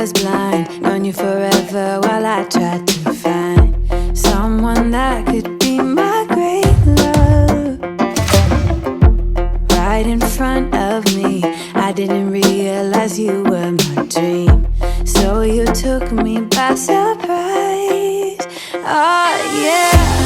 was blind, known you forever while I tried to find someone that could be my great love. Right in front of me, I didn't realize you were my dream, so you took me by surprise. Oh yeah.